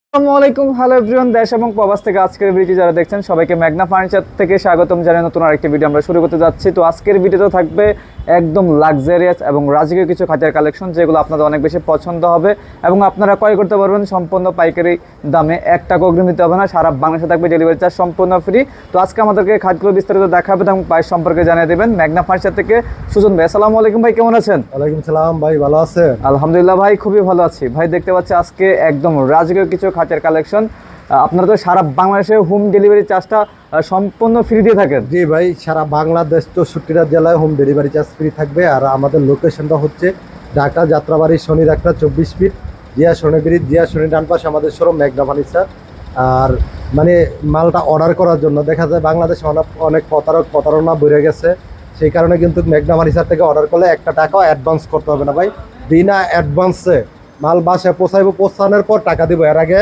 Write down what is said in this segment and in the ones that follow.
আসসালামু আলাইকুম, hello everyone. দেশ এবং প্রবাস থেকে আজকের ভিডিও যারা দেখছেন সবাইকে মেঘনা ফার্নিচার থেকে স্বাগতম জানিয়ে নতুন আরেকটি ভিডিও আমরা শুরু করতে যাচ্ছি। তো আজকের ভিডিওতে থাকবে একদম লাক্সারিয়াস এবং রাজকীয় কিছু খাঁচার কালেকশন, যেগুলো আপনাদের অনেক বেশি পছন্দ হবে এবং আপনারা ক্রয় করতে পারবেন সম্পূর্ণ পাইকারি দামে। 1 টাকা অগ্রিম দিতে হবে না, সারা বাংলাদেশে থাকবে ডেলিভারি চার্জ সম্পূর্ণ ফ্রি। তো আজকে আমাদেরকে খাতগুলো বিস্তারিত দেখাবে এবং প্রাইস সম্পর্কে জানিয়ে দেবেন মেঘনা ফার্নিচার থেকে সুজন ভাই। আসসালামু আলাইকুম ভাই, কেমন আছেন? ওয়ালাইকুম সালাম ভাই, ভালো আছেন? আলহামদুলিল্লাহ ভাই, খুবই ভালো আছি ভাই। দেখতে পাচ্ছি আজকে একদম রাজকীয় কিছু খাঁচার কালেকশন। আপনারা তো সারা বাংলাদেশে হোম ডেলিভারি চার্জটা সম্পূর্ণ ফ্রি দিয়ে থাকেন। জি ভাই, সারা বাংলাদেশ 64টা জেলায় হোম ডেলিভারি চার্জ ফ্রি থাকবে। আর আমাদের লোকেশনটা হচ্ছে ঢাকা যাত্রাবাড়ি, শনি রাখটা 24 ফিট, জিয়া শনি ব্রিজ, জিয়া শনি ডান পাশে আমাদের শোরুম মেঘনা ফার্নিচার। আর মানে মালটা অর্ডার করার জন্য দেখা যায় বাংলাদেশে অনেক প্রতারণা বেড়ে গেছে। সেই কারণে কিন্তু মেঘনা ফার্নিচার থেকে অর্ডার করলে 1 টাকাও অ্যাডভান্স করতে হবে না ভাই। বিনা অ্যাডভান্সে মাল বাসায় পৌঁছানোর পর টাকা দিব। এর আগে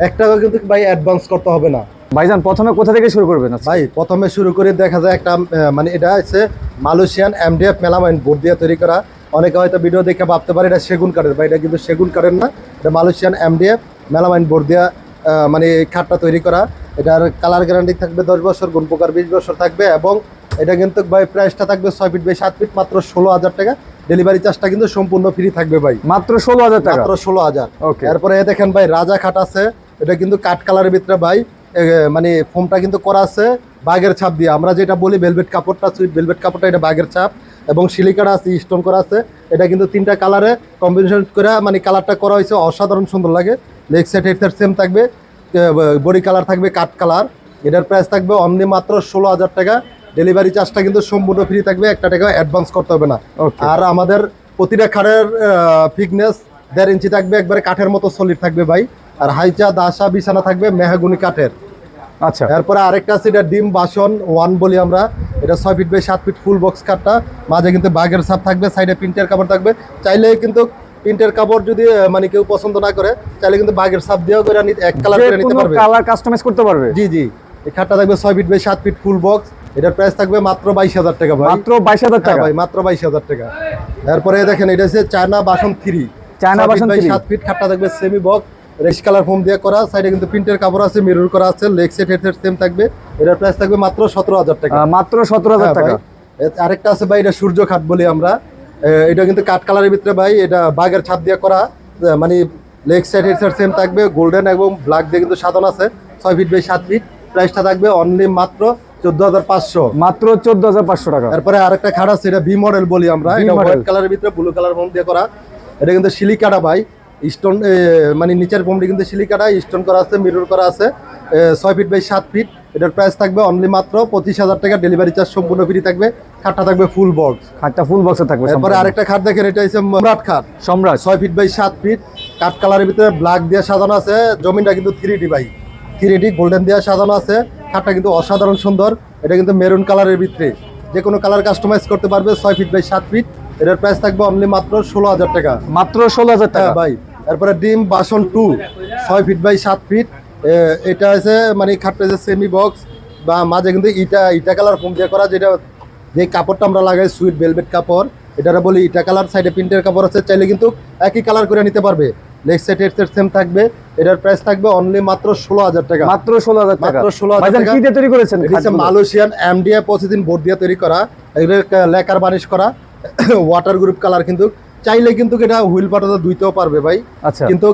1 টাকা কিন্তু ভাই অ্যাডভান্স করতে হবে না। ভাইজান প্রথমে কোথা থেকে শুরু করবেন? ভাই প্রথমে শুরু করে দেখা যায় একটা মানে এটা হচ্ছে মালয়েশিয়ান এমডিএফ মেলামাইন বোর্ড দিয়ে তৈরি করা। অনেকে হয়তো ভিডিও দেখে ভাবতে পারে এটা সেগুন কাঠের, ভাই এটা কিন্তু সেগুন কাঠের না, এটা মালয়েশিয়ান এমডিএফ মেলামাইন বোর্ড দিয়ে মানে খাটটা তৈরি করা। এটার কালার গ্যারান্টি থাকবে 10 বছর, গুণ প্রকার 20 বছর থাকবে। এবং এটা কিন্তু ভাই প্রাইসটা থাকবে 6 ফিট বাই 7 ফিট, মাত্র 16,000 টাকা। ডেলিভারি চার্জটা কিন্তু সম্পূর্ণ ফ্রি থাকবে ভাই, মাত্র 16,000 টাকা। মাত্র 16,000। ওকে। এরপরে দেখেন ভাই রাজা খাট আছে, এটা কিন্তু কাঠ কালারের ভিতরে ভাই মানে ফোমটা কিন্তু করা আছে বাঘের ছাপ দিয়ে। আমরা যেটা বলি ভেলভেট কাপড়টা, সুইট ভেলভেট কাপড়টা, এটা বাঘের ছাপ এবং সিলিকাটা আছে, স্টোন করা আছে। এটা কিন্তু 3টা কালারে কম্বিনেশন করে মানে কালারটা করা হয়েছে, অসাধারণ সুন্দর লাগে। Leg side head side same থাকবে, বডি কালার থাকবে কাঠ কালার। এটার প্রাইস থাকবে অনলি মাত্র 16,000 টাকা। ডেলিভারি চার্জটা কিন্তু সম্পূর্ণ ফ্রি থাকবে, 1 টাকা অ্যাডভান্স করতে হবে না। আর আমাদের প্রতিটা খাটের থিকনেস 1.5 ইঞ্চি থাকবে, একবারে কাঠের মতো সলিড থাকবে ভাই। আর হাইচা দাসা বিছানা থাকবে মেহগুনি কাঠের। আচ্ছা, এরপরে আরেকটা আছে, এটা ডিম বাসন 1 বলি আমরা। এটা 6 feet by 7 feet full box কাঠটা, মাঝে কিন্তু বাঘের ছাপ থাকবে, সাইডে প্রিন্টের কাপড় থাকবে। চাইলে কিন্তু প্রিন্টের কাপড় যদি মানে কেউ পছন্দ না করে, চাইলে কিন্তু বাঘের ছাপ দিয়েও করে এক কালার করে নিতে পারবে, কালার কাস্টমাইজ করতে পারবে। জি জি। এই খাটটা থাকবে 6 feet by 7 feet full box. এটার প্রাইস থাকবে মাত্র 22,000 টাকা ভাই, মাত্র 22,000 টাকা ভাই, মাত্র 22,000 টাকা। এরপরে দেখেন এটা হচ্ছে চায়না বাসন 3, চায়না বাসন 7 ফিট। খাটটা থাকবে semi box, red colour foam দিয়ে করা, সাইডে কিন্তু প্রিন্টের কাপড় আছে, মিরর করা আছে, leg set head set same থাকবে। এটার প্রাইস থাকবে মাত্র 17,000 টাকা, মাত্র 17,000 টাকা। আরেকটা আছে ভাই, এটা সূর্য খাট বলি আমরা। এটা কিন্তু কাঠ কালারের ভিতরে ভাই, এটা বাঘের ছাপ দিয়ে করা, মানে leg side head side same থাকবে, গোল্ডেন এবং ব্ল্যাক দিয়ে কিন্তু সাজানো আছে। 6 ফিট বাই 7 ফিট। প্রাইসটা থাকবে অনলি মাত্র 14,500, মাত্র 14,500 টাকা। তারপরে আরেকটা খাট আছে, এটা ভি মডেল বলি আমরা। এটা হোয়াইট কালারের ভিতরে ব্লু কালার ফোম দিয়ে করা। এটা কিন্তু সিলিকাটা ভাই, স্টোন মানে নিচের ফোমটি কিন্তু সিলিকাটা, স্টোন করা আছে, মিরর করা আছে। 6 ফিট বাই 7 ফিট। এটার প্রাইস থাকবে অনলি মাত্র 25,000 টাকা। ডেলিভারি চার্জ সম্পূর্ণ ফ্রি থাকবে। খাটটা থাকবে ফুল বক্স, খাটটা ফুল বক্সে থাকবে। এরপরে আরেকটা খাট দেখেন, এটা হচ্ছে সম্রাট খাট, সম্রাট 6 ফিট বাই 7 ফিট। কাঠ কালারের ভিতরে ব্ল্যাক দিয়ে সাজানো আছে, জমিনটা কিন্তু 3D ভাই, 3D গোল্ডেন দিয়ে সাজানো আছে। খাটটা কিন্তু অসাধারণ সুন্দর। এটা কিন্তু মেরুন কালারের ভিতরে যে কোনো কালার কাস্টমাইজ করতে পারবে। 6 ফিট বাই 7 ফিট। এটার প্রাইস থাকবে অনলি মাত্র 16,000 টাকা, মাত্র 16,000 টাকা ভাই। এরপরে ডিম বাসন 2, 6 ফিট বাই 7 ফিট। এটা আছে মানে খাটটা আছে সেমি বক্স, বা মাঝে কিন্তু ইটা কালার ফোম দিয়ে করা, যেটা যে কাপড়টা আমরা লাগাই সুইট ভেলভেট কাপড়, এটারা বলি ইটা কালার। সাইডে প্রিন্টের কাপড় আছে, চাইলে কিন্তু একই কালার করে নিতে পারবে। Leg set head set same থাকবে। এটার প্রাইস থাকবে অনলি মাত্র 16,000 টাকা, মাত্র 16,000 টাকা। মাত্র 16,000 টাকা। কি দিয়ে তৈরি করেছেন? এটা মালয়েশিয়ান এমডিএফ প্রতিদিন বোর্ড দিয়ে তৈরি করা, এটা লেকার বানিশ করা, ওয়াটার গ্রুপ কালার। কিন্তু চাইলে কিন্তু এটা হুইল পাটাতে ধুইতেও পারবে ভাই। আচ্ছা, কিন্তু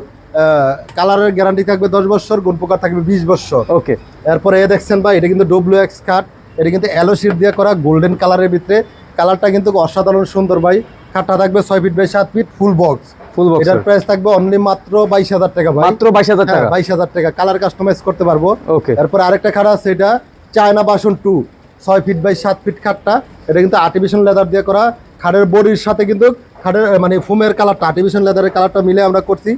কালারের গ্যারান্টি থাকবে 10 বছর, গুণ প্রকার থাকবে 20 বছর। ওকে। এরপরে দেখছেন ভাই, এটা কিন্তু WX কাট, এটা কিন্তু অ্যালো শিট দিয়ে করা, গোল্ডেন কালারের ভিতরে। কালারটা কিন্তু অসাধারণ সুন্দর ভাই। খাটটা থাকবে 6 feet by 7 feet full box, full box. এটার প্রাইস থাকবে অনলি মাত্র 22,000 টাকা ভাই, মাত্র 22,000 টাকা, 22,000 টাকা। কালার কাস্টমাইজ করতে পারবো। ওকে। এরপর আরেকটা খাট আছে, এটা চায়না বাসন 2, 6 ফিট বাই 7 ফিট খাটটা। এটা কিন্তু আর্টিফিশিয়াল লেদার দিয়ে করা। খাটের বডির সাথে কিন্তু খাটের মানে ফোমের কালারটা, আর্টিফিশিয়াল লেদারের কালারটা মিলে আমরা করছি।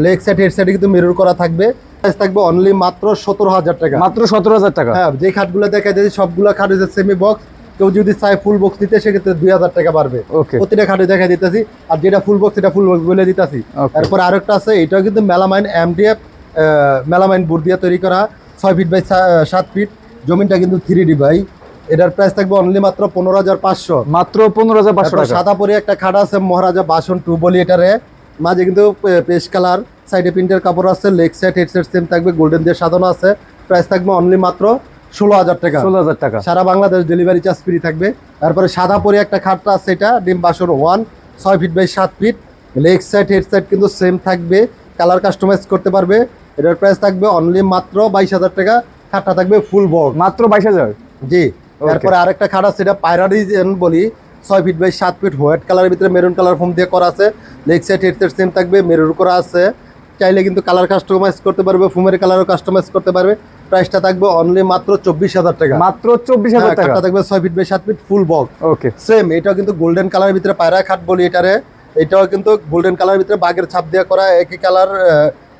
লেগ সাইড হেড সাইডে কিন্তু মিরর করা থাকবে। প্রাইস থাকবে অনলি মাত্র 17,000 টাকা, মাত্র 17,000 টাকা। হ্যাঁ, যে খাটগুলো দেখা যায় সবগুলো খাট হচ্ছে সেমি বক্স। কেউ যদি চায় ফুল বক্স দিতে, সেক্ষেত্রে 2,000 টাকা পারবে। ওকে। প্রতিটা খাটে দেখা দিতেছি, আর যেটা ফুল বক্স সেটা ফুল বক্স বলে দিতেছি। তারপরে আরেকটা আছে, এটাও কিন্তু মেলামাইন এমডিএফ মেলামাইন বোর্ড দিয়ে তৈরি করা, 6 ফিট বাই 7 ফিট। জমিনটা কিন্তু 3D ভাই। এটার প্রাইস থাকবে অনলি মাত্র 15,500, মাত্র 15,500 টাকা। সাদা পরে একটা খাট আছে মহারাজা বাসন 2 বলি, এটারে মাঝে কিন্তু পেস্ট কালার, সাইডে প্রিন্টের কাপড় আছে, leg side head side same থাকবে, গোল্ডেন দিয়ে সাজানো আছে। প্রাইস থাকবে অনলি মাত্র 16,000 টাকা। 16,000 টাকা। সারা বাংলাদেশ ডেলিভারি চার্জ ফ্রি থাকবে। তারপরে সাদা পরে একটা খাটটা আছে, এটা ডিম বাসন 6 feet by 7 feet, leg side head side কিন্তু সেম থাকবে, কালার কাস্টমাইজ করতে পারবে। এটার প্রাইস থাকবে অনলি মাত্র 22,000 টাকা। খাটটা থাকবে ফুল বক্স, মাত্র 22,000। জি। তারপরে আরেকটা খাট আছে, এটা পায়রাডিজেন বলি, 6 ফিট বাই 7 ফিট, হোয়াইট কালারের ভিতরে মেরুন কালার ফোম দিয়ে করা আছে। Leg side head side same থাকবে, মেরুন করা আছে। চাইলে কিন্তু কালার কাস্টমাইজ করতে পারবে, ফুমের কালারও কাস্টমাইজ করতে পারবে। প্রাইসটা থাকবে অনলি মাত্র 24,000 টাকা। মাত্র 24,000 টাকা। খাটটা থাকবে 6 feet by 7 feet full box. Okay, same এটাও কিন্তু গোল্ডেন কালারের ভিতরে পায়রা খাট বলি এটারে। এটাও কিন্তু গোল্ডেন কালারের ভিতরে বাঘের ছাপ দিয়ে করা, একই কালার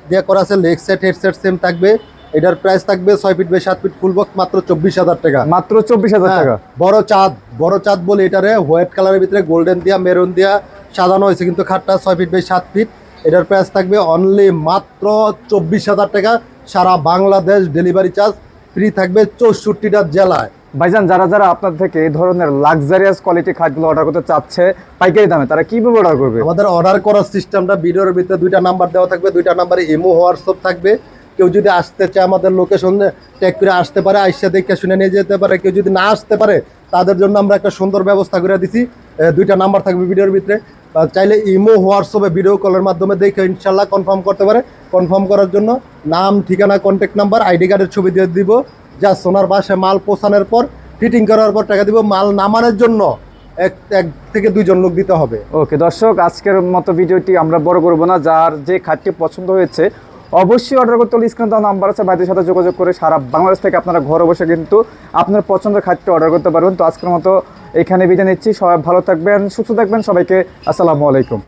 দিয়ে করা আছে। Leg side head side same থাকবে। এটার প্রাইস থাকবে 6 feet by 7 feet full box, মাত্র 24,000 টাকা। মাত্র 24,000 টাকা। বড় চাঁদ বলে এটারে, হোয়াইট কালারের ভিতরে গোল্ডেন দিয়া মেরুন দিয়া সাজানো হয়েছে কিন্তু খাটটা 6 ফিট বাই 7 ফিট। এটার প্রাইস থাকবে অনলি মাত্র 24,000 টাকা। সারা বাংলাদেশ ডেলিভারি চার্জ ফ্রি থাকবে 64টা জেলায়। ভাইজান, যারা যারা আপনার থেকে এই ধরনের লাক্সারিয়াস কোয়ালিটি খাটগুলো অর্ডার করতে চাচ্ছে পাইকারি দামে, তারা কিভাবে অর্ডার করবে? আমাদের অর্ডার করার সিস্টেমটা ভিডিওর ভিতরে 2টা নাম্বার দেওয়া থাকবে, 2টা নাম্বারে ইমো হোয়াটসঅ্যাপ থাকবে। কেউ যদি আসতে চায় আমাদের লোকেশন ট্যাগ করে আসতে পারে, আইসা দেখে শুনে নিয়ে যেতে পারে। কেউ যদি না আসতে পারে তাদের জন্য আমরা একটা সুন্দর ব্যবস্থা করে দিছি। 2টা নাম্বার থাকবে ভিডিওর ভিতরে, চাইলে ইমো হোয়াটসঅ্যাপে ভিডিও কলের মাধ্যমে দেখে ইনশাল্লাহ কনফার্ম করতে পারে। কনফার্ম করার জন্য নাম, ঠিকানা, কন্ট্যাক্ট নাম্বার, আইডি কার্ডের ছবি দিয়ে দিব। যা সোনার বাসায় মাল পৌঁছানোর পর, ফিটিং করার পর টাকা দিব। মাল নামানোর জন্য এক থেকে 2 জন লোক দিতে হবে। ওকে দর্শক, আজকের মতো ভিডিওটি আমরা বড় করব না। যার যে খাটটি পছন্দ হয়েছে অবশ্যই অর্ডার করতে হলে স্ক্রিনে দেওয়া নাম্বার আছে, ভাইদের সাথে যোগাযোগ করে সারা বাংলাদেশ থেকে আপনারা ঘরে বসে কিন্তু আপনার পছন্দের খাটটি অর্ডার করতে পারবেন। তো আজকের মতো এখানে বিদায় নিচ্ছি। সবাই ভালো থাকবেন, সুস্থ থাকবেন। সবাইকে আসসালামু আলাইকুম।